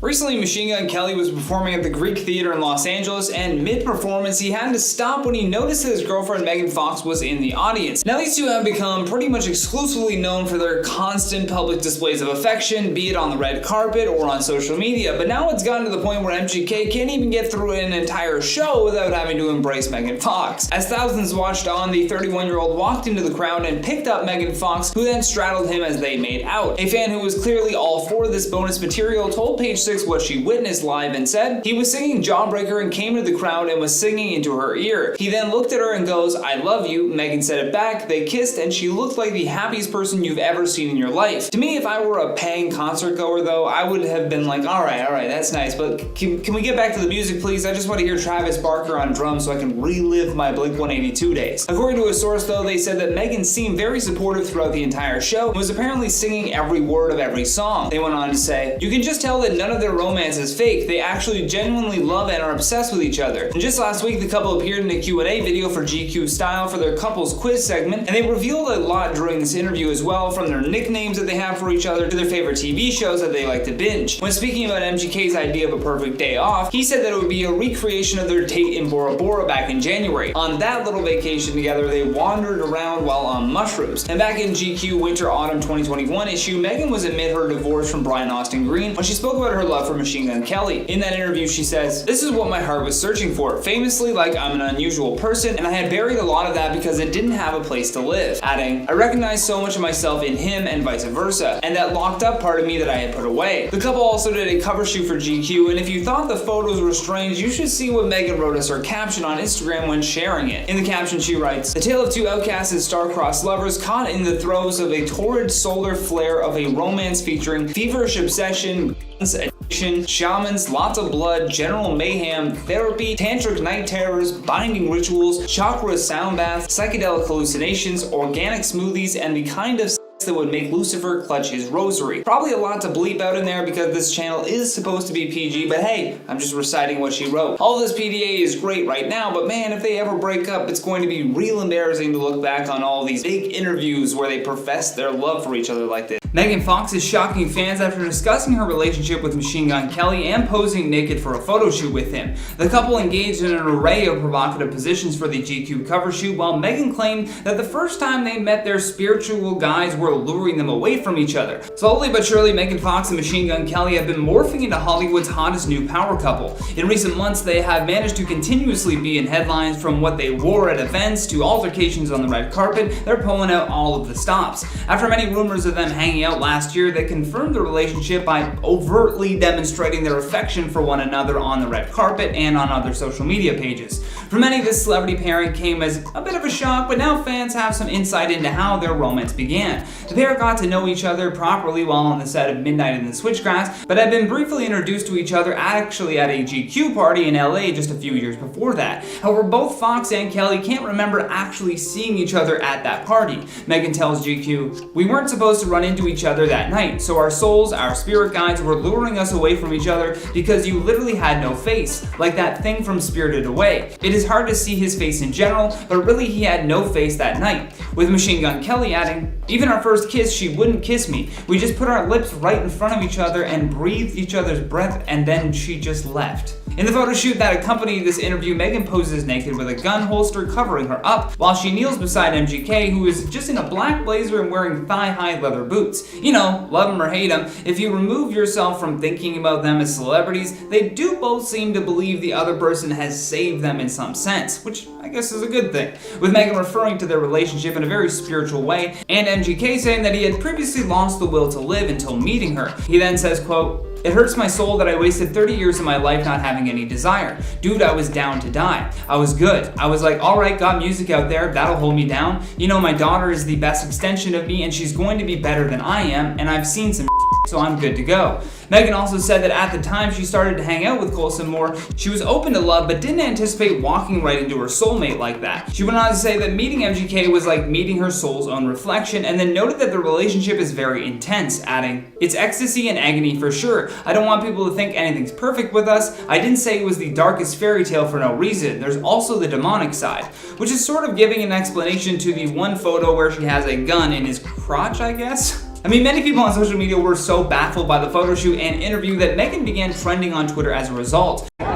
Recently, Machine Gun Kelly was performing at the Greek Theater in Los Angeles, and mid-performance he had to stop when he noticed that his girlfriend Megan Fox was in the audience. Now these two have become pretty much exclusively known for their constant public displays of affection, be it on the red carpet or on social media, but now it's gotten to the point where MGK can't even get through an entire show without having to embrace Megan Fox. As thousands watched on, the 31-year-old walked into the crowd and picked up Megan Fox, who then straddled him as they made out. A fan who was clearly all for this bonus material told Page 6 what she witnessed live and said, "He was singing Jawbreaker and came to the crowd and was singing into her ear. He then looked at her and goes, 'I love you.' Megan said it back, they kissed, and she looked like the happiest person you've ever seen in your life." To me, if I were a paying concert goer though, I would have been like, alright, that's nice, but can we get back to the music please? I just want to hear Travis Barker on drums so I can relive my Blink-182 days. According to a source though, they said that Megan seemed very supportive throughout the entire show and was apparently singing every word of every song. They went on to say, "You can just tell that none of their romance is fake. They actually genuinely love and are obsessed with each other." And just last week, the couple appeared in a Q&A video for GQ Style for their couples quiz segment, and they revealed a lot during this interview as well, from their nicknames that they have for each other to their favorite TV shows that they like to binge. When speaking about MGK's idea of a perfect day off, he said that it would be a recreation of their date in Bora Bora back in January. On that little vacation together, they wandered around while on mushrooms. And back in GQ Winter-Autumn 2021 issue, Megan was amid her divorce from Brian Austin Green when she spoke about her love for Machine Gun Kelly. In that interview, she says, "This is what my heart was searching for. Famously, like, I'm an unusual person, and I had buried a lot of that because it didn't have a place to live." Adding, "I recognized so much of myself in him and vice versa, and that locked up part of me that I had put away." The couple also did a cover shoot for GQ, and if you thought the photos were strange, you should see what Megan wrote as her caption on Instagram when sharing it. In the caption, she writes, "The tale of two outcasts and star-crossed lovers caught in the throes of a torrid solar flare of a romance featuring feverish obsession, guns, addiction, shamans, lots of blood, general mayhem, therapy, tantric night terrors, binding rituals, chakra sound baths, psychedelic hallucinations, organic smoothies, and the kind of that would make Lucifer clutch his rosary." Probably a lot to bleep out in there because this channel is supposed to be PG, but hey, I'm just reciting what she wrote. All this PDA is great right now, but man, if they ever break up, it's going to be real embarrassing to look back on all these big interviews where they profess their love for each other like this. Megan Fox is shocking fans after discussing her relationship with Machine Gun Kelly and posing naked for a photo shoot with him. The couple engaged in an array of provocative positions for the GQ cover shoot, while Megan claimed that the first time they met, their spiritual guides were luring them away from each other. Slowly but surely, Megan Fox and Machine Gun Kelly have been morphing into Hollywood's hottest new power couple. In recent months, they have managed to continuously be in headlines, from what they wore at events to altercations on the red carpet. They're pulling out all of the stops. After many rumors of them hanging out last year, they confirmed the relationship by overtly demonstrating their affection for one another on the red carpet and on other social media pages. For many, this celebrity pairing came as a bit of a shock, but now fans have some insight into how their romance began. The pair got to know each other properly while on the set of Midnight in the Switchgrass, but had been briefly introduced to each other actually at a GQ party in LA just a few years before that. However, both Fox and Kelly can't remember actually seeing each other at that party. Megan tells GQ, "We weren't supposed to run into each other that night, so our souls, our spirit guides, were luring us away from each other because you literally had no face, like that thing from Spirited Away. It is hard to see his face in general, but really he had no face that night." With Machine Gun Kelly adding, "Even our first kiss, she wouldn't kiss me. We just put our lips right in front of each other and breathed each other's breath, and then she just left." In the photo shoot that accompanied this interview, Megan poses naked with a gun holster covering her up, while she kneels beside MGK, who is just in a black blazer and wearing thigh-high leather boots. You know, love them or hate them, if you remove yourself from thinking about them as celebrities, they do both seem to believe the other person has saved them in some sense, which I guess is a good thing. With Megan referring to their relationship in a very spiritual way, and MGK saying that he had previously lost the will to live until meeting her. He then says, quote, "It hurts my soul that I wasted 30 years of my life not having any desire. Dude, I was down to die. I was good. I was like, alright, got music out there, that'll hold me down. You know, my daughter is the best extension of me and she's going to be better than I am, and I've seen some so I'm good to go." Megan also said that at the time she started to hang out with Coulson more, she was open to love but didn't anticipate walking right into her soulmate like that. She went on to say that meeting MGK was like meeting her soul's own reflection, and then noted that the relationship is very intense, adding, "It's ecstasy and agony for sure. I don't want people to think anything's perfect with us. I didn't say it was the darkest fairy tale for no reason. There's also the demonic side," which is sort of giving an explanation to the one photo where she has a gun in his crotch, I guess. I mean, many people on social media were so baffled by the photo shoot and interview that Megan began trending on Twitter as a result. Yeah,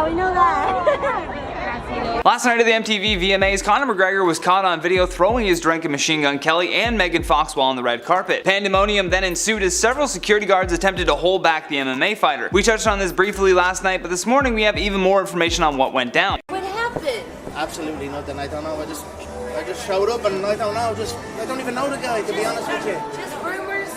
we know that. Last night at the MTV VMAs, Conor McGregor was caught on video throwing his drink at Machine Gun Kelly and Megan Fox while on the red carpet. Pandemonium then ensued as several security guards attempted to hold back the MMA fighter. We touched on this briefly last night, but this morning we have even more information on what went down. What happened? Absolutely nothing. I don't know. I just showed up and I don't know. I don't even know the guy, to be honest with you. Just rumors.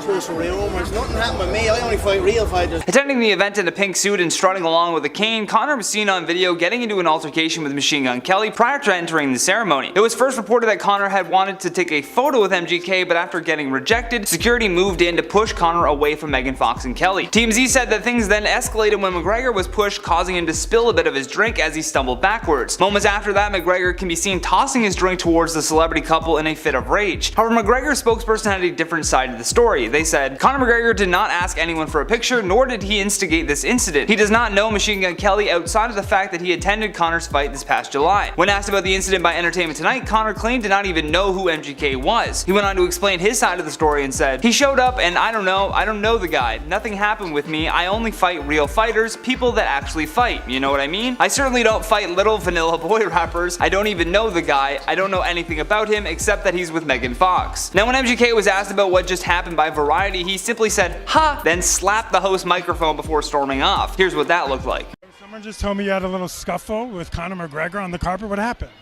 Just rumors. Nothing happened with me. I only fight real fighters. Attending the event in a pink suit and strutting along with a cane, Conor was seen on video getting into an altercation with Machine Gun Kelly prior to entering the ceremony. It was first reported that Conor had wanted to take a photo with MGK, but after getting rejected, security moved in to push Conor away from Megan Fox and Kelly. TMZ said that things then escalated when McGregor was pushed, causing him to spill a bit of his drink as he stumbled backwards. Moments after that, McGregor can be seen tossing his drink towards the celebrity couple in a fit of rage. However, McGregor's spokesperson had a different side to the story. They said, Conor McGregor did not ask anyone for a picture, nor did he instigate this incident. He does not know Machine Gun Kelly outside of the fact that he attended Conor's fight this past July. When asked about the incident by Entertainment Tonight, Conor claimed to not even know who MGK was. He went on to explain his side of the story and said, he showed up and I don't know the guy. Nothing happened with me. I only fight real fighters, people that actually fight. You know what I mean? I certainly don't fight little vanilla boy rappers. I don't even know the guy. I don't know anything about him except that he's with Megan Fox. Now when MGK was asked about what just happened by Variety, he simply said, ha, then slapped the host microphone before storming off. Here's what that looked like. Someone just told me you had a little scuffle with Conor McGregor on the carpet. What happened?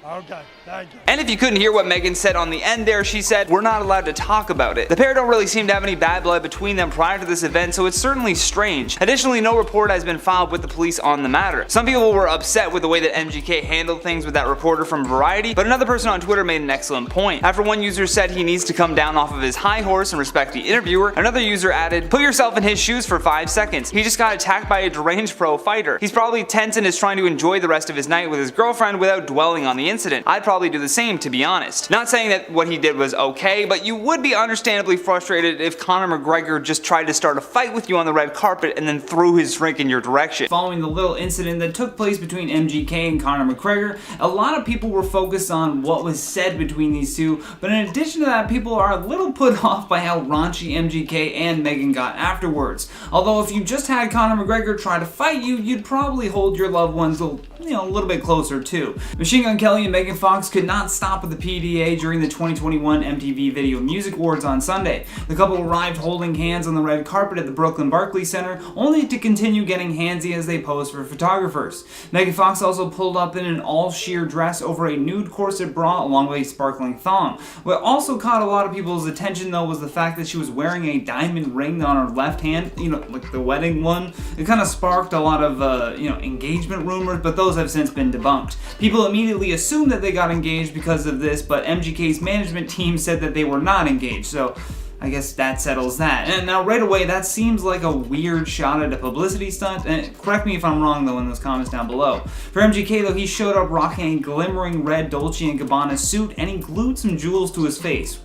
Okay, thank you. And if you couldn't hear what Megan said on the end there, she said, we're not allowed to talk about it. The pair don't really seem to have any bad blood between them prior to this event, so it's certainly strange. Additionally, no report has been filed with the police on the matter. Some people were upset with the way that MGK handled things with that reporter from Variety, but another person on Twitter made an excellent point. After one user said he needs to come down off of his high horse and respect the interviewer, another user added, put yourself in his shoes for 5 seconds. He just got attacked by a deranged pro fighter. He's probably tense and is trying to enjoy the rest of his night with his girlfriend without dwelling on the incident. I'd probably do the same, to be honest. Not saying that what he did was okay, but you would be understandably frustrated if Conor McGregor just tried to start a fight with you on the red carpet and then threw his drink in your direction. Following the little incident that took place between MGK and Conor McGregor, a lot of people were focused on what was said between these two, but in addition to that, people are a little put off by how raunchy MGK and Megan got afterwards. Although if you just had Conor McGregor try to fight you, you'd probably hold your loved ones a little bit closer too. Machine Gun Kelly and Megan Fox could not stop with the PDA during the 2021 MTV Video Music Awards on Sunday. The couple arrived holding hands on the red carpet at the Brooklyn Barclays Center, only to continue getting handsy as they posed for photographers. Megan Fox also pulled up in an all-sheer dress over a nude corset bra along with a sparkling thong. What also caught a lot of people's attention though was the fact that she was wearing a diamond ring on her left hand, like the wedding one. It kind of sparked a lot of engagement rumors, but those have since been debunked. People immediately assumed that they got engaged because of this, but MGK's management team said that they were not engaged, so I guess that settles that. And now right away, that seems like a weird shot at a publicity stunt, and correct me if I'm wrong though in those comments down below. For MGK though, he showed up rocking a glimmering red Dolce & Gabbana suit, and he glued some jewels to his face.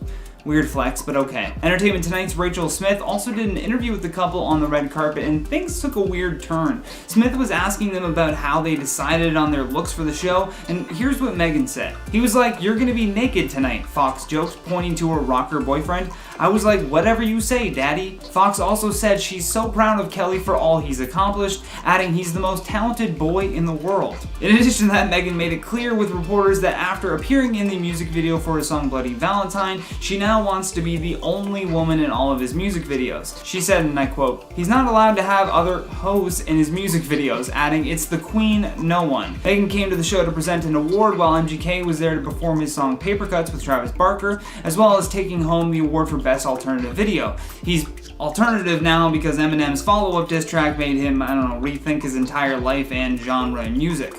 Weird flex, but okay. Entertainment Tonight's Rachel Smith also did an interview with the couple on the red carpet, and things took a weird turn. Smith was asking them about how they decided on their looks for the show, and here's what Megan said. He was like, "You're gonna be naked tonight," Fox joked, pointing to her rocker boyfriend. I was like, "Whatever you say, daddy." Fox also said she's so proud of Kelly for all he's accomplished, adding he's the most talented boy in the world. In addition to that, Megan made it clear with reporters that after appearing in the music video for his song Bloody Valentine, she now wants to be the only woman in all of his music videos. She said, and I quote, "He's not allowed to have other hoes in his music videos," adding, "It's the queen, no one." Megan came to the show to present an award while MGK was there to perform his song Paper Cuts with Travis Barker, as well as taking home the award for Best Alternative Video. He's alternative now because Eminem's follow-up diss track made him, rethink his entire life and genre in music.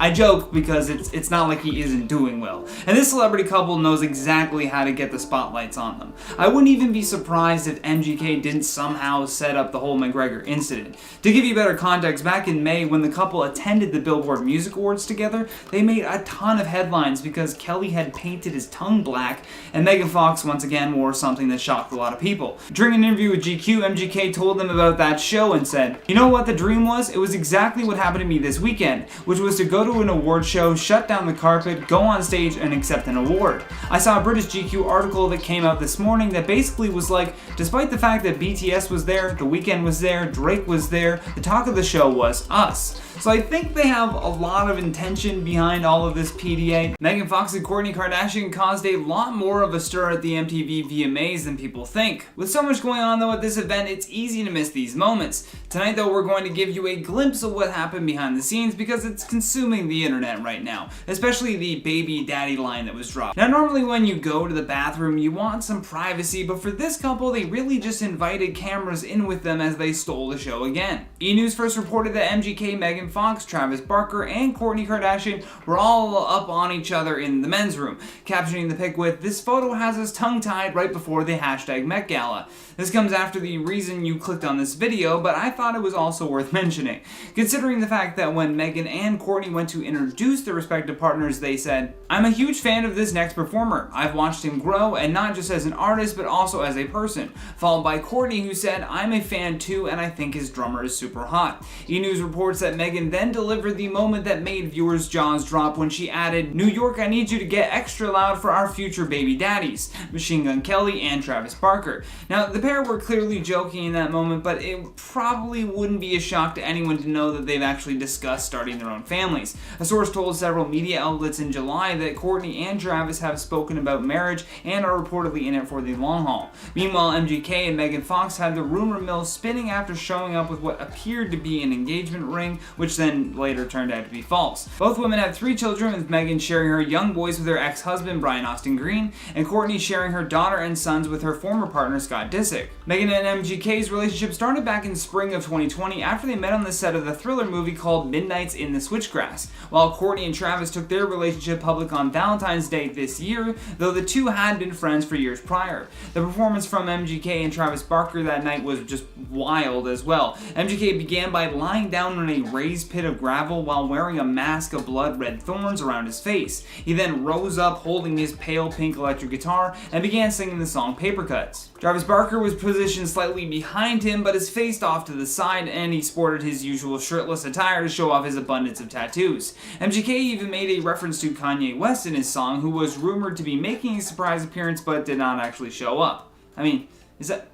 I joke because it's not like he isn't doing well. And this celebrity couple knows exactly how to get the spotlights on them. I wouldn't even be surprised if MGK didn't somehow set up the whole McGregor incident. To give you better context, back in May when the couple attended the Billboard Music Awards together, they made a ton of headlines because Kelly had painted his tongue black and Megan Fox once again wore something that shocked a lot of people. During an interview with GQ, MGK told them about that show and said, "You know what the dream was? It was exactly what happened to me this weekend, which was to go to an award show, shut down the carpet, go on stage and accept an award. I saw a British GQ article that came out this morning that basically was like, despite the fact that BTS was there, The Weeknd was there, Drake was there, the talk of the show was us." So I think they have a lot of intention behind all of this PDA. Megan Fox and Kourtney Kardashian caused a lot more of a stir at the MTV VMAs than people think. With so much going on though at this event, it's easy to miss these moments. Tonight though, we're going to give you a glimpse of what happened behind the scenes because it's consuming the internet right now, especially the baby daddy line that was dropped. Now normally when you go to the bathroom, you want some privacy, but for this couple, they really just invited cameras in with them as they stole the show again. E! News first reported that MGK, Megan Fox, Travis Barker, and Kourtney Kardashian were all up on each other in the men's room, captioning the pic with, "This photo has us tongue-tied right before the hashtag Met Gala." This comes after the reason you clicked on this video, but I thought it was also worth mentioning, considering the fact that when Megan and Kourtney went to introduce their respective partners, they said, "I'm a huge fan of this next performer. I've watched him grow, and not just as an artist, but also as a person," followed by Kourtney, who said, "I'm a fan too, and I think his drummer is super hot." E! News reports that Megan then delivered the moment that made viewers' jaws drop when she added, "New York, I need you to get extra loud for our future baby daddies, Machine Gun Kelly and Travis Barker." Now, the pair were clearly joking in that moment, but it probably wouldn't be a shock to anyone to know that they've actually discussed starting their own families. A source told several media outlets in July that Kourtney and Travis have spoken about marriage and are reportedly in it for the long haul. Meanwhile, MGK and Megan Fox had the rumor mill spinning after showing up with what appeared to be an engagement ring, which then later turned out to be false. Both women have 3 children, with Megan sharing her young boys with her ex-husband Brian Austin Green, and Kourtney sharing her daughter and sons with her former partner Scott Disick. Megan and MGK's relationship started back in spring of 2020 after they met on the set of the thriller movie called Midnights in the Switchgrass, while Kourtney and Travis took their relationship public on Valentine's Day this year, though the two had been friends for years prior. The performance from MGK and Travis Barker that night was just wild as well. MGK began by lying down in a raised pit of gravel while wearing a mask of blood-red thorns around his face. He then rose up holding his pale pink electric guitar and began singing the song Paper Cuts. Travis Barker was positioned slightly behind him but is faced off to the side, and he sported his usual shirtless attire to show off his abundance of tattoos. MGK even made a reference to Kanye West in his song, who was rumored to be making a surprise appearance but did not actually show up. I mean,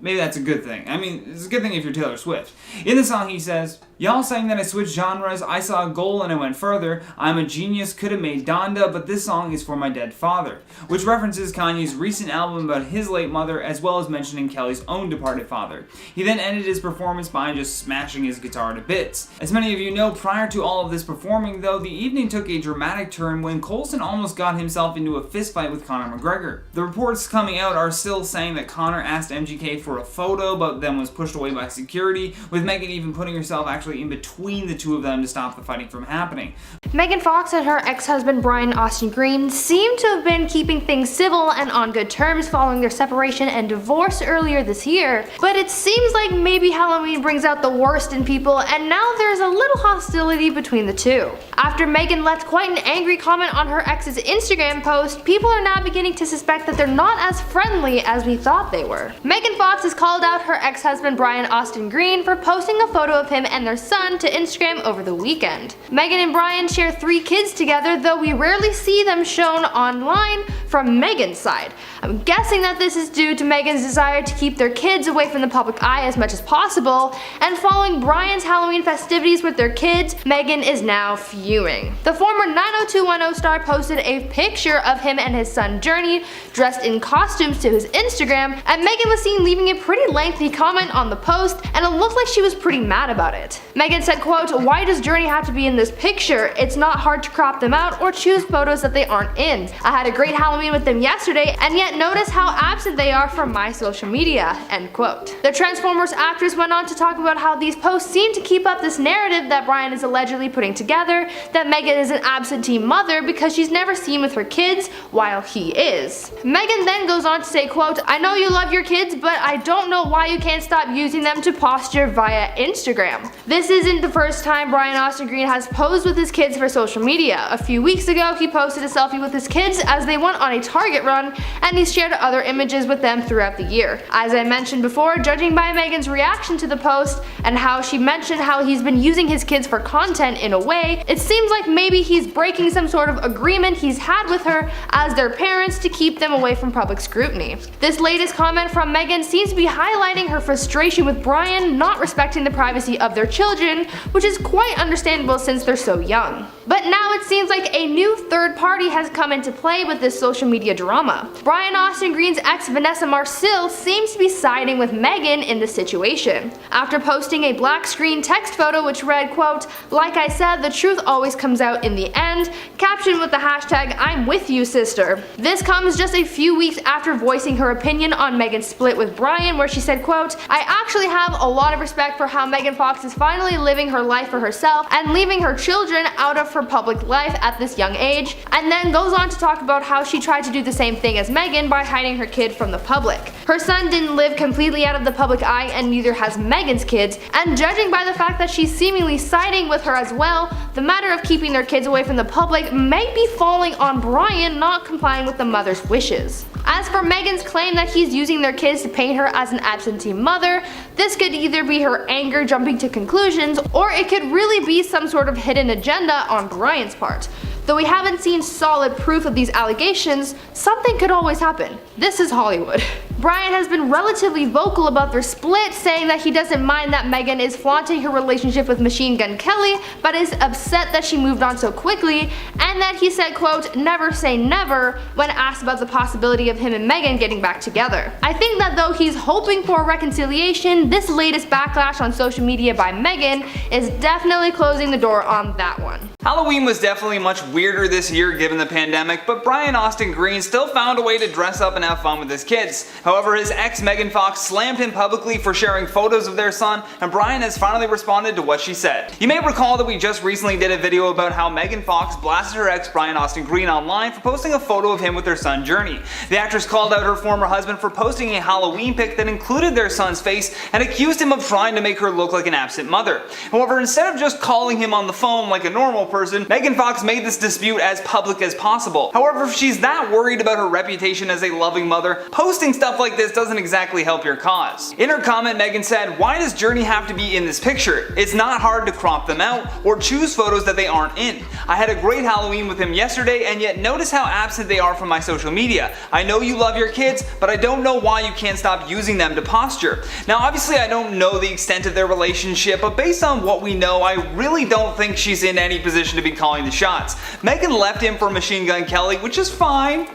maybe that's a good thing. I mean, it's a good thing if you're Taylor Swift. In the song he says, "Y'all saying that I switched genres, I saw a goal and I went further. I'm a genius, could've made Donda, but this song is for my dead father," which references Kanye's recent album about his late mother, as well as mentioning Kelly's own departed father. He then ended his performance by just smashing his guitar to bits. As many of you know, prior to all of this performing though, the evening took a dramatic turn when Coulson almost got himself into a fistfight with Conor McGregor. The reports coming out are still saying that Conor asked MGK for a photo, but then was pushed away by security, with Megan even putting herself actually in between the two of them to stop the fighting from happening. Megan Fox and her ex-husband Brian Austin Green seem to have been keeping things civil and on good terms following their separation and divorce earlier this year, but it seems like maybe Halloween brings out the worst in people, and now there's a little hostility between the two. After Megan left quite an angry comment on her ex's Instagram post, people are now beginning to suspect that they're not as friendly as we thought they were. Megan Fox has called out her ex-husband Brian Austin Green for posting a photo of him and their son to Instagram over the weekend. Megan and Brian share 3 kids together, though we rarely see them shown online from Megan's side. I'm guessing that this is due to Megan's desire to keep their kids away from the public eye as much as possible, and following Brian's Halloween festivities with their kids, Megan is now fuming. The former 90210 star posted a picture of him and his son Journey dressed in costumes to his Instagram, and Megan was seen seen leaving a pretty lengthy comment on the post, and it looked like she was pretty mad about it. Megan said, quote, "Why does Journey have to be in this picture? It's not hard to crop them out or choose photos that they aren't in. I had a great Halloween with them yesterday, and yet notice how absent they are from my social media," end quote. The Transformers actress went on to talk about how these posts seem to keep up this narrative that Brian is allegedly putting together, that Megan is an absentee mother because she's never seen with her kids while he is. Megan then goes on to say, quote, "I know you love your kids, but I don't know why you can't stop using them to posture via Instagram. This isn't the first time Brian Austin Green has posed with his kids for social media. A few weeks ago, he posted a selfie with his kids as they went on a Target run, and he's shared other images with them throughout the year. As I mentioned before, judging by Megan's reaction to the post and how she mentioned how he's been using his kids for content in a way, it seems like maybe he's breaking some sort of agreement he's had with her as their parents to keep them away from public scrutiny." This latest comment from Megan seems to be highlighting her frustration with Brian not respecting the privacy of their children, which is quite understandable since they're so young. But now it seems like a new third party has come into play with this social media drama. Brian Austin Green's ex Vanessa Marcil seems to be siding with Megan in the situation. After posting a black screen text photo which read, quote, "Like I said, the truth always comes out in the end," captioned with the hashtag "I'm with you, sister." This comes just a few weeks after voicing her opinion on Megan's split with Brian, where she said, quote, "I actually have a lot of respect for how Megan Fox is finally living her life for herself and leaving her children out of her public life at this young age," and then goes on to talk about how she tried to do the same thing as Megan by hiding her kid from the public. Her son didn't live completely out of the public eye, and neither has Megan's kids, and judging by the fact that she's seemingly siding with her as well, the matter of keeping their kids away from the public may be falling on Brian not complying with the mother's wishes. As for Megan's claim that he's using their kids to paint her as an absentee mother, this could either be her anger jumping to conclusions, or it could really be some sort of hidden agenda on Brian's part. Though we haven't seen solid proof of these allegations, something could always happen. This is Hollywood. Brian has been relatively vocal about their split, saying that he doesn't mind that Megan is flaunting her relationship with Machine Gun Kelly, but is upset that she moved on so quickly, and that he said, quote, "Never say never," when asked about the possibility of him and Megan getting back together. I think that though he's hoping for a reconciliation, this latest backlash on social media by Megan is definitely closing the door on that one. Halloween was definitely much weirder this year given the pandemic, but Brian Austin Green still found a way to dress up and have fun with his kids. However, his ex Megan Fox slammed him publicly for sharing photos of their son, and Brian has finally responded to what she said. You may recall that we just recently did a video about how Megan Fox blasted her ex Brian Austin Green online for posting a photo of him with their son Journey. The actress called out her former husband for posting a Halloween pic that included their son's face and accused him of trying to make her look like an absent mother. However, instead of just calling him on the phone like a normal person, Megan Fox made this dispute as public as possible. However, if she's that worried about her reputation as a loving mother, posting stuff like this doesn't exactly help your cause. In her comment, Megan said, "Why does Journey have to be in this picture? It's not hard to crop them out or choose photos that they aren't in. I had a great Halloween with him yesterday, and yet notice how absent they are from my social media. I know you love your kids, but I don't know why you can't stop using them to posture." Now obviously I don't know the extent of their relationship, but based on what we know, I really don't think she's in any position to be calling the shots. Megan left him for Machine Gun Kelly, which is fine,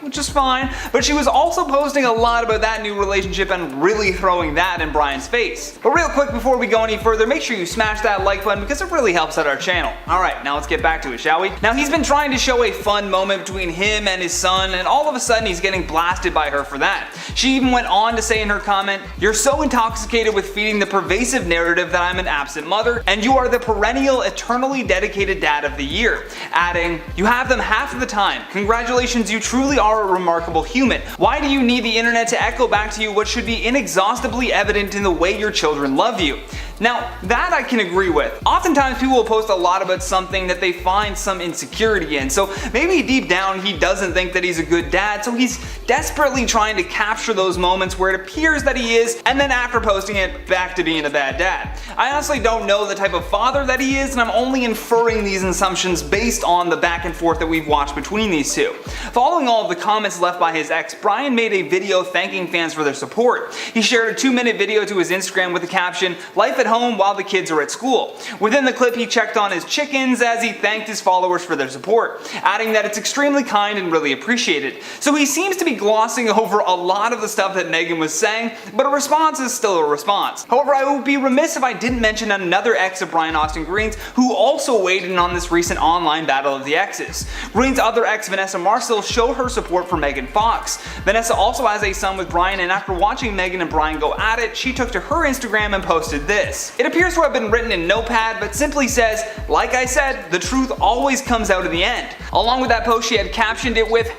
but she was also posting a lot about that new relationship and really throwing that in Brian's face. But real quick before we go any further, make sure you smash that like button because it really helps out our channel. Alright, now let's get back to it, shall we? Now he's been trying to show a fun moment between him and his son, and all of a sudden he's getting blasted by her for that. She even went on to say in her comment, "You're so intoxicated with feeding the pervasive narrative that I'm an absent mother, and you are the perennial, eternally dedicated dad of the year," adding, "You have them half of the time. Congratulations, you truly are a remarkable human. Why do you need the internet to echo back to you what should be inexhaustibly evident in the way your children love you?" Now, that I can agree with. Oftentimes people will post a lot about something that they find some insecurity in, so maybe deep down he doesn't think that he's a good dad, so he's desperately trying to capture those moments where it appears that he is, and then after posting it, back to being a bad dad. I honestly don't know the type of father that he is, and I'm only inferring these assumptions based on the back and forth that we've watched between these two. Following all of the comments left by his ex, Brian made a video thanking fans for their support. He shared a 2-minute video to his Instagram with the caption, "Life at home while the kids are at school. Within the clip, he checked on his chickens as he thanked his followers for their support, adding that it's extremely kind and really appreciated. So he seems to be glossing over a lot of the stuff that Megan was saying, but a response is still a response. However, I would be remiss if I didn't mention another ex of Brian Austin Green's who also weighed in on this recent online battle of the exes. Green's other ex, Vanessa Marcel, showed her support for Megan Fox. Vanessa also has a son with Brian, and after watching Megan and Brian go at it, she took to her Instagram and posted this. It appears to have been written in Notepad, but simply says, "Like I said, the truth always comes out in the end." Along with that post, she had captioned it with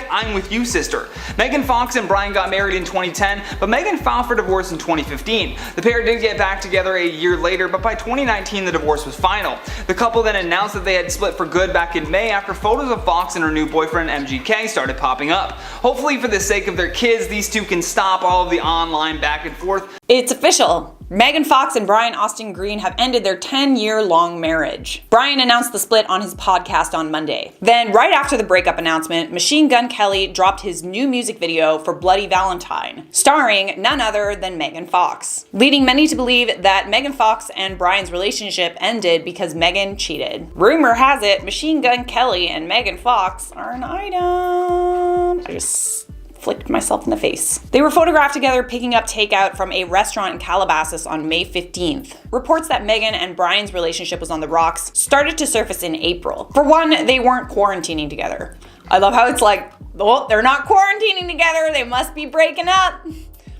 "I'm with you, sister." Megan Fox and Brian got married in 2010, but Megan filed for divorce in 2015. The pair did get back together a year later, but by 2019 the divorce was final. The couple then announced that they had split for good back in May after photos of Fox and her new boyfriend MGK started popping up. Hopefully for the sake of their kids, these two can stop all of the online back and forth. It's official. Megan Fox and Brian Austin Green have ended their 10-year-long marriage. Brian announced the split on his podcast on Monday. Then, right after the breakup announcement, Machine Gun Kelly dropped his new music video for Bloody Valentine, starring none other than Megan Fox, leading many to believe that Megan Fox and Brian's relationship ended because Megan cheated. Rumor has it, Machine Gun Kelly and Megan Fox are an item. I just flicked myself in the face. They were photographed together picking up takeout from a restaurant in Calabasas on May 15th. Reports that Megan and Brian's relationship was on the rocks started to surface in April. For one, they weren't quarantining together. I love how it's like, well, they're not quarantining together, they must be breaking up.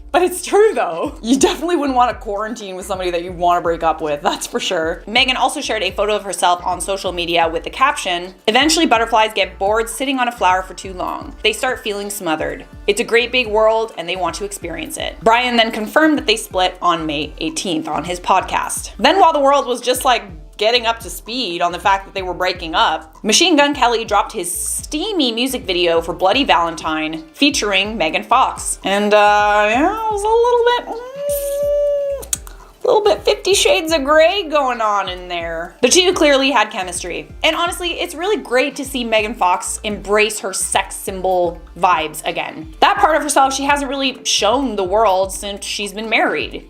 But it's true though. You definitely wouldn't want to quarantine with somebody that you want to break up with, that's for sure. Megan also shared a photo of herself on social media with the caption, "Eventually butterflies get bored sitting on a flower for too long. They start feeling smothered. It's a great big world and they want to experience it." Brian then confirmed that they split on May 18th on his podcast. Then while the world was just like getting up to speed on the fact that they were breaking up, Machine Gun Kelly dropped his steamy music video for Bloody Valentine featuring Megan Fox. And yeah, it was a little bit 50 Shades of Grey going on in there. The two clearly had chemistry. And honestly, it's really great to see Megan Fox embrace her sex symbol vibes again. That part of herself she hasn't really shown the world since she's been married.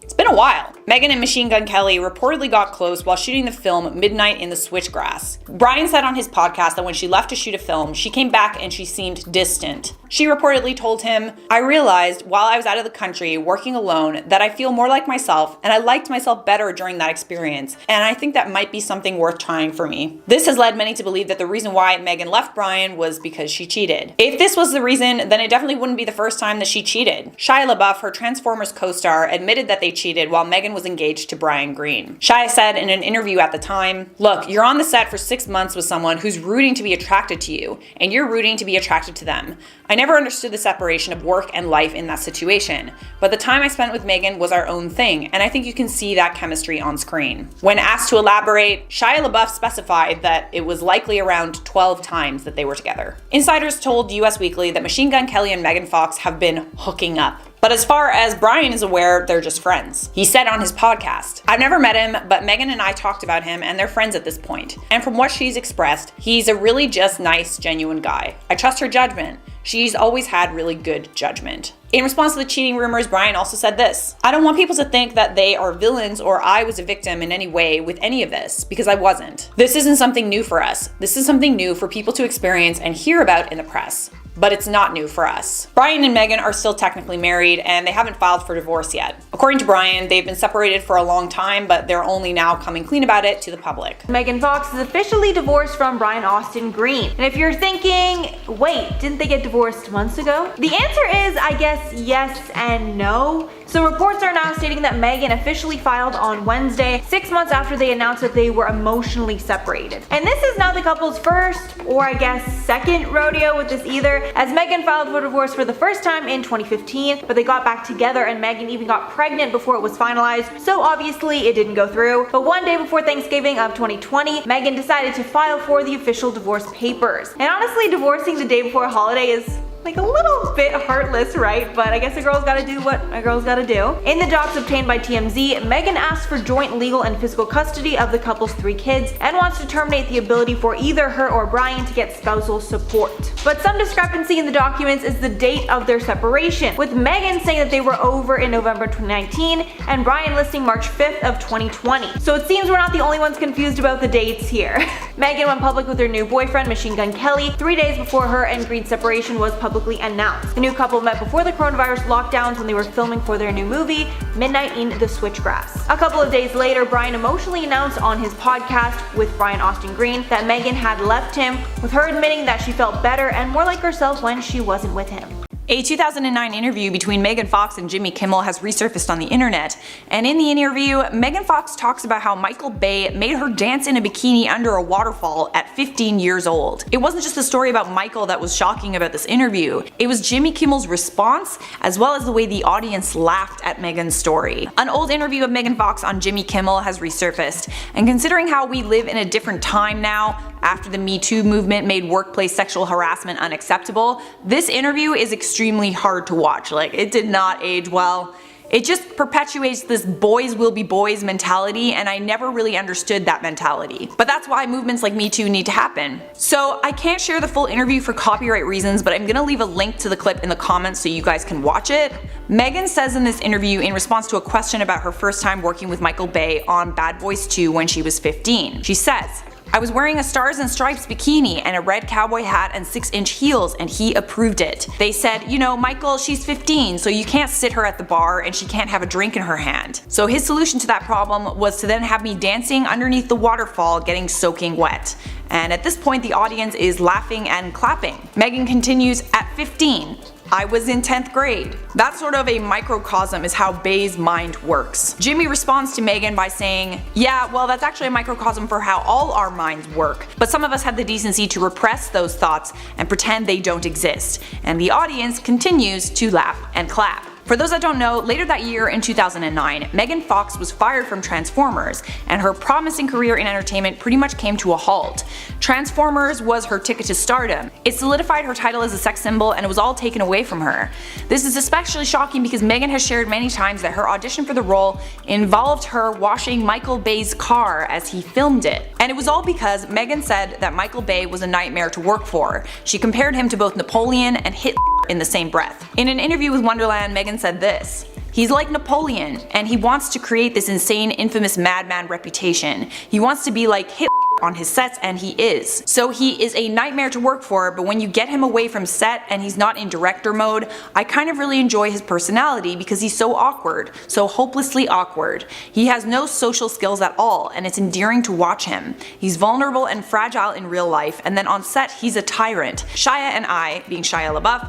It's been a while. Megan and Machine Gun Kelly reportedly got close while shooting the film Midnight in the Switchgrass. Brian said on his podcast that when she left to shoot a film, she came back and she seemed distant. She reportedly told him, "I realized while I was out of the country working alone that I feel more like myself and I liked myself better during that experience, and I think that might be something worth trying for me." This has led many to believe that the reason why Megan left Brian was because she cheated. If this was the reason, then it definitely wouldn't be the first time that she cheated. Shia LaBeouf, her Transformers co-star, admitted that they cheated while Megan was engaged to Brian Green. Shia said in an interview at the time, "Look, you're on the set for 6 months with someone who's rooting to be attracted to you, and you're rooting to be attracted to them. I never understood the separation of work and life in that situation, but the time I spent with Megan was our own thing, and I think you can see that chemistry on screen." When asked to elaborate, Shia LaBeouf specified that it was likely around 12 times that they were together. Insiders told US Weekly that Machine Gun Kelly and Megan Fox have been hooking up. But as far as Brian is aware, they're just friends. He said on his podcast, "I've never met him, but Megan and I talked about him and they're friends at this point. And from what she's expressed, he's a really just nice, genuine guy. I trust her judgment. She's always had really good judgment." In response to the cheating rumors, Brian also said this, "I don't want people to think that they are villains or I was a victim in any way with any of this, because I wasn't. This isn't something new for us. This is something new for people to experience and hear about in the press. But it's not new for us." Brian and Megan are still technically married and they haven't filed for divorce yet. According to Brian, they've been separated for a long time, but they're only now coming clean about it to the public. Megan Fox is officially divorced from Brian Austin Green. And if you're thinking, wait, didn't they get divorced months ago? The answer is, I guess, yes and no. So reports are now stating that Megan officially filed on Wednesday, 6 months after they announced that they were emotionally separated. And this is not the couple's first, or I guess second rodeo with this either, as Megan filed for divorce for the first time in 2015, but they got back together and Megan even got pregnant before it was finalized, so obviously it didn't go through. But one day before Thanksgiving of 2020, Megan decided to file for the official divorce papers. And honestly, divorcing the day before a holiday is like a little bit heartless, right? But I guess a girl's gotta do what a girl's gotta do. In the docs obtained by TMZ, Megan asked for joint legal and physical custody of the couple's 3 kids and wants to terminate the ability for either her or Brian to get spousal support. But some discrepancy in the documents is the date of their separation, with Megan saying that they were over in November 2019 and Brian listing March 5th of 2020. So it seems we're not the only ones confused about the dates here. Megan went public with her new boyfriend, Machine Gun Kelly, 3 days before her and Green's separation was publicly announced. The new couple met before the coronavirus lockdowns when they were filming for their new movie, Midnight in the Switchgrass. A couple of days later, Brian emotionally announced on his podcast with Brian Austin Green that Megan had left him, with her admitting that she felt better and more like herself when she wasn't with him. A 2009 interview between Megan Fox and Jimmy Kimmel has resurfaced on the internet, and in the interview, Megan Fox talks about how Michael Bay made her dance in a bikini under a waterfall at 15 years old. It wasn't just the story about Michael that was shocking about this interview, it was Jimmy Kimmel's response as well as the way the audience laughed at Megan's story. An old interview of Megan Fox on Jimmy Kimmel has resurfaced, and considering how we live in a different time now, after the Me Too movement made workplace sexual harassment unacceptable, this interview is extremely hard to watch. Like, it did not age well. It just perpetuates this boys will be boys mentality, and I never really understood that mentality. But that's why movements like Me Too need to happen. So I can't share the full interview for copyright reasons, but I'm gonna leave a link to the clip in the comments so you guys can watch it. Megan says in this interview, in response to a question about her first time working with Michael Bay on Bad Boys 2 when she was 15, she says, "I was wearing a Stars and Stripes bikini and a red cowboy hat and 6-inch heels, and he approved it. They said, you know, Michael, she's 15, so you can't sit her at the bar and she can't have a drink in her hand." So his solution to that problem was to then have me dancing underneath the waterfall getting soaking wet. And at this point the audience is laughing and clapping. Megan continues, "At 15. I was in 10th grade." That sort of a microcosm is how Bay's mind works. Jimmy responds to Megan by saying, "Yeah, well, that's actually a microcosm for how all our minds work, but some of us have the decency to repress those thoughts and pretend they don't exist." And the audience continues to laugh and clap. For those that don't know, later that year in 2009, Megan Fox was fired from Transformers, and her promising career in entertainment pretty much came to a halt. Transformers was her ticket to stardom. It solidified her title as a sex symbol, and it was all taken away from her. This is especially shocking because Megan has shared many times that her audition for the role involved her washing Michael Bay's car as he filmed it. And it was all because Megan said that Michael Bay was a nightmare to work for. She compared him to both Napoleon and Hitler in the same breath. In an interview with Wonderland, Megan said this: "He's like Napoleon, and he wants to create this insane, infamous madman reputation. He wants to be like Hitler on his sets, and he is. So he is a nightmare to work for, but when you get him away from set and he's not in director mode, I kind of really enjoy his personality because he's so awkward, so hopelessly awkward. He has no social skills at all, and it's endearing to watch him. He's vulnerable and fragile in real life, and then on set he's a tyrant. Shia and I, being Shia LaBeouf,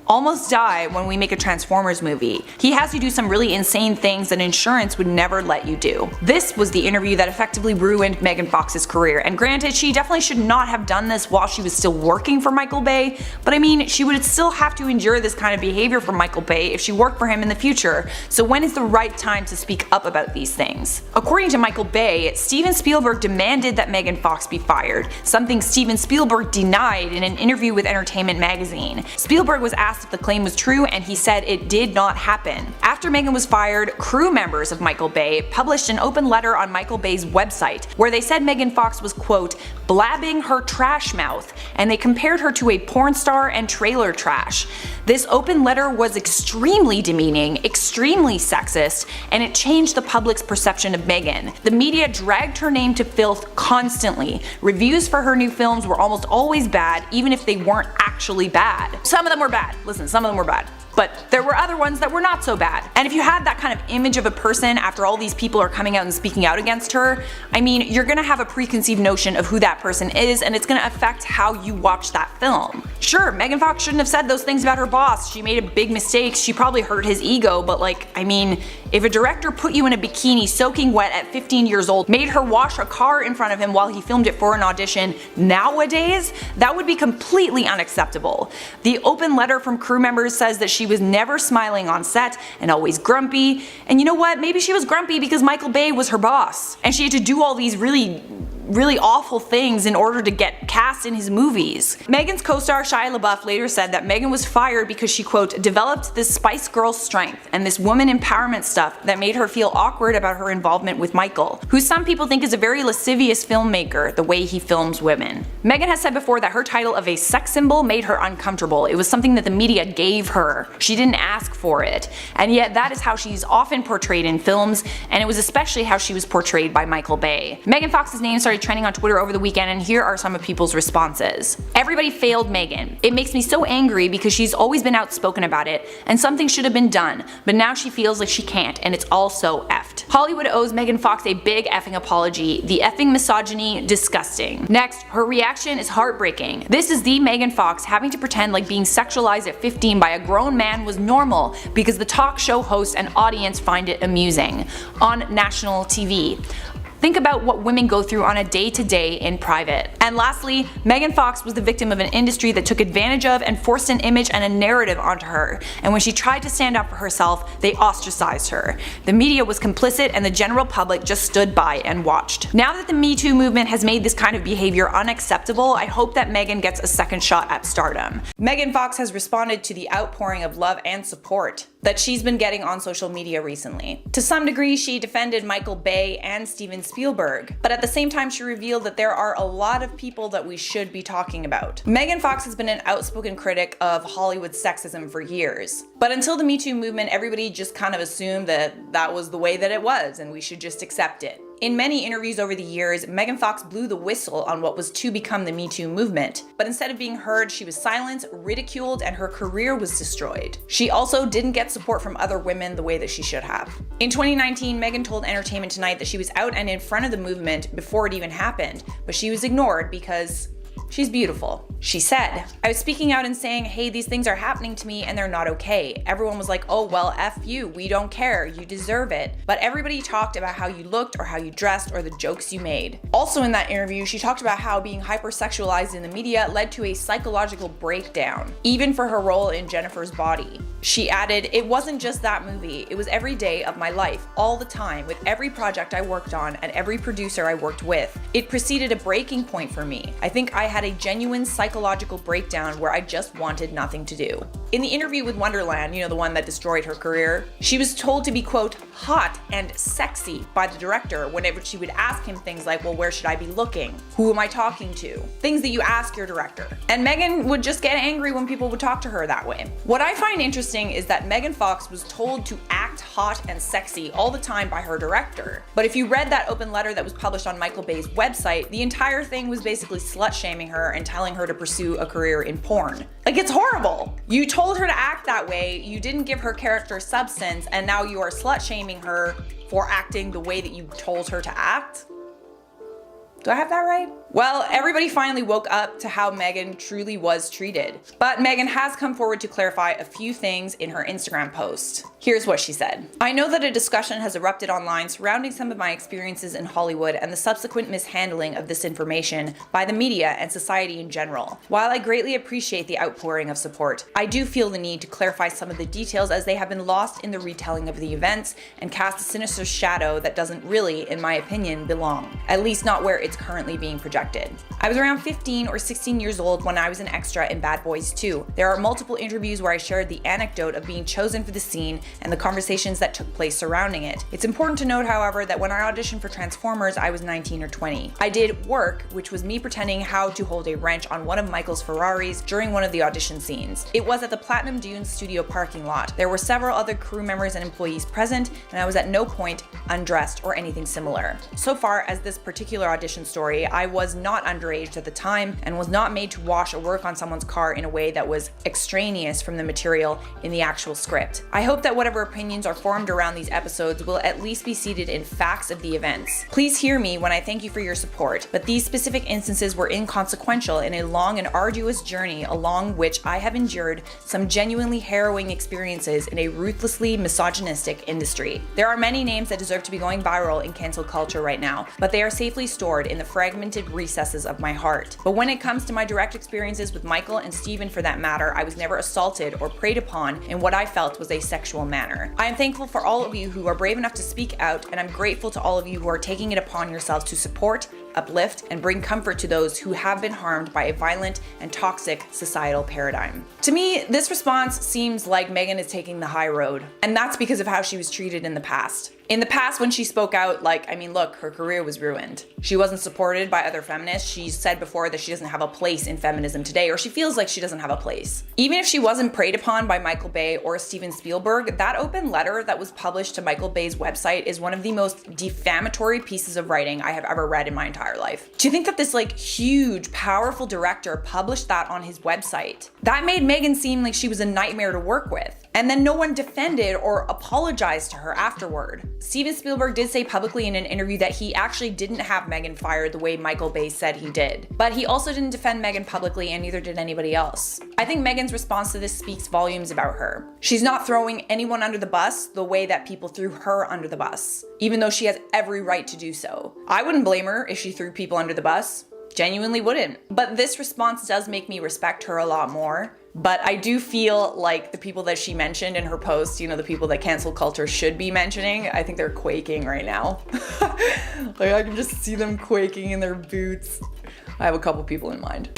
almost die when we make a Transformers movie. He has you do some really insane things that insurance would never let you do." This was the interview that effectively ruined Megan Fox's career, and granted, she definitely should not have done this while she was still working for Michael Bay, but I mean, she would still have to endure this kind of behavior from Michael Bay if she worked for him in the future, so when is the right time to speak up about these things? According to Michael Bay, Steven Spielberg demanded that Megan Fox be fired, something Steven Spielberg denied in an interview with Entertainment Magazine. Spielberg was asked if the claim was true, and he said it did not happen. After Megan was fired, crew members of Michael Bay published an open letter on Michael Bay's website where they said Megan Fox was, quote, blabbing her trash mouth, and they compared her to a porn star and trailer trash. This open letter was extremely demeaning, extremely sexist, and it changed the public's perception of Megan. The media dragged her name to filth constantly. Reviews for her new films were almost always bad, even if they weren't actually bad. Some of them were bad. Listen, some of them were bad. But there were other ones that were not so bad. And if you had that kind of image of a person after all these people are coming out and speaking out against her, I mean, you're gonna have a preconceived notion of who that person is, and it's gonna affect how you watch that film. Sure, Megan Fox shouldn't have said those things about her boss. She made a big mistake. She probably hurt his ego, but like, I mean, if a director put you in a bikini soaking wet at 15 years old, made her wash a car in front of him while he filmed it for an audition, nowadays, that would be completely unacceptable. The open letter from crew members says that she was never smiling on set and always grumpy, and you know what, maybe she was grumpy because Michael Bay was her boss, and she had to do all these really really awful things in order to get cast in his movies. Megan's co-star Shia LaBeouf later said that Megan was fired because she, quote, developed this Spice Girl strength and this woman empowerment stuff that made her feel awkward about her involvement with Michael, who some people think is a very lascivious filmmaker the way he films women. Megan has said before that her title of a sex symbol made her uncomfortable. It was something that the media gave her. She didn't ask for it. And yet that is how she's often portrayed in films, and it was especially how she was portrayed by Michael Bay. Megan Fox's name started trending on Twitter over the weekend, and here are some of people's responses. Everybody failed Megan. It makes me so angry because she's always been outspoken about it, and something should have been done, but now she feels like she can't, and it's all so effed. Hollywood owes Megan Fox a big effing apology. The effing misogyny, disgusting. Next, her reaction is heartbreaking. This is the Megan Fox having to pretend like being sexualized at 15 by a grown man was normal because the talk show host and audience find it amusing on national TV. Think about what women go through on a day-to-day in private. And lastly, Megan Fox was the victim of an industry that took advantage of and forced an image and a narrative onto her. And when she tried to stand up for herself, they ostracized her. The media was complicit and the general public just stood by and watched. Now that the Me Too movement has made this kind of behavior unacceptable, I hope that Megan gets a second shot at stardom. Megan Fox has responded to the outpouring of love and support that she's been getting on social media recently. To some degree, she defended Michael Bay and Steven Spielberg, but at the same time she revealed that there are a lot of people that we should be talking about. Megan Fox has been an outspoken critic of Hollywood sexism for years, but until the Me Too movement, everybody just kind of assumed that that was the way that it was and we should just accept it. In many interviews over the years, Megan Fox blew the whistle on what was to become the Me Too movement, but instead of being heard, she was silenced, ridiculed, and her career was destroyed. She also didn't get support from other women the way that she should have. In 2019, Megan told Entertainment Tonight that she was out and in front of the movement before it even happened, but she was ignored because she's beautiful. She said, I was speaking out and saying, hey, these things are happening to me and they're not okay. Everyone was like, oh, well, F you, we don't care, you deserve it. But everybody talked about how you looked or how you dressed or the jokes you made. Also in that interview, she talked about how being hypersexualized in the media led to a psychological breakdown, even for her role in Jennifer's Body. She added, it wasn't just that movie, it was every day of my life, all the time, with every project I worked on and every producer I worked with. It preceded a breaking point for me. I think I had a genuine psychological breakdown where I just wanted nothing to do. In the interview with Wonderland, the one that destroyed her career, she was told to be, quote, hot and sexy by the director whenever she would ask him things like, well, where should I be looking? Who am I talking to? Things that you ask your director. And Megan would just get angry when people would talk to her that way. What I find interesting is that Megan Fox was told to act hot and sexy all the time by her director. But if you read that open letter that was published on Michael Bay's website, the entire thing was basically slut-shaming her and telling her to pursue a career in porn. Like, it's horrible. You told her to act that way, you didn't give her character substance, and now you are slut-shaming her for acting the way that you told her to act? Do I have that right? Well, everybody finally woke up to how Megan truly was treated. But Megan has come forward to clarify a few things in her Instagram post. Here's what she said. I know that a discussion has erupted online surrounding some of my experiences in Hollywood and the subsequent mishandling of this information by the media and society in general. While I greatly appreciate the outpouring of support, I do feel the need to clarify some of the details as they have been lost in the retelling of the events and cast a sinister shadow that doesn't really, in my opinion, belong. At least not where it's currently being projected. I was around 15 or 16 years old when I was an extra in Bad Boys 2. There are multiple interviews where I shared the anecdote of being chosen for the scene and the conversations that took place surrounding it. It's important to note, however, that when I auditioned for Transformers, I was 19 or 20. I did work, which was me pretending how to hold a wrench on one of Michael's Ferraris during one of the audition scenes. It was at the Platinum Dunes studio parking lot. There were several other crew members and employees present, and I was at no point undressed or anything similar. So far as this particular audition story, I was not underage at the time and was not made to wash or work on someone's car in a way that was extraneous from the material in the actual script. I hope that whatever opinions are formed around these episodes will at least be seated in facts of the events. Please hear me when I thank you for your support, but these specific instances were inconsequential in a long and arduous journey along which I have endured some genuinely harrowing experiences in a ruthlessly misogynistic industry. There are many names that deserve to be going viral in cancel culture right now, but they are safely stored in the fragmented recesses of my heart. But when it comes to my direct experiences with Michael and Steven for that matter, I was never assaulted or preyed upon in what I felt was a sexual manner. I am thankful for all of you who are brave enough to speak out, and I'm grateful to all of you who are taking it upon yourselves to support uplift, and bring comfort to those who have been harmed by a violent and toxic societal paradigm. To me, this response seems like Megan is taking the high road, and that's because of how she was treated in the past. In the past, when she spoke out, look, her career was ruined. She wasn't supported by other feminists. She said before that she doesn't have a place in feminism today, or she feels like she doesn't have a place. Even if she wasn't preyed upon by Michael Bay or Steven Spielberg, that open letter that was published to Michael Bay's website is one of the most defamatory pieces of writing I have ever read in my entire life. To think that this huge, powerful director published that on his website, that made Megan seem like she was a nightmare to work with. And then no one defended or apologized to her afterward. Steven Spielberg did say publicly in an interview that he actually didn't have Megan fired the way Michael Bay said he did. But he also didn't defend Megan publicly, and neither did anybody else. I think Megan's response to this speaks volumes about her. She's not throwing anyone under the bus the way that people threw her under the bus, even though she has every right to do so. I wouldn't blame her if she threw people under the bus. Genuinely wouldn't. But this response does make me respect her a lot more. But I do feel like the people that she mentioned in her post, the people that cancel culture should be mentioning, I think they're quaking right now. I can just see them quaking in their boots. I have a couple people in mind.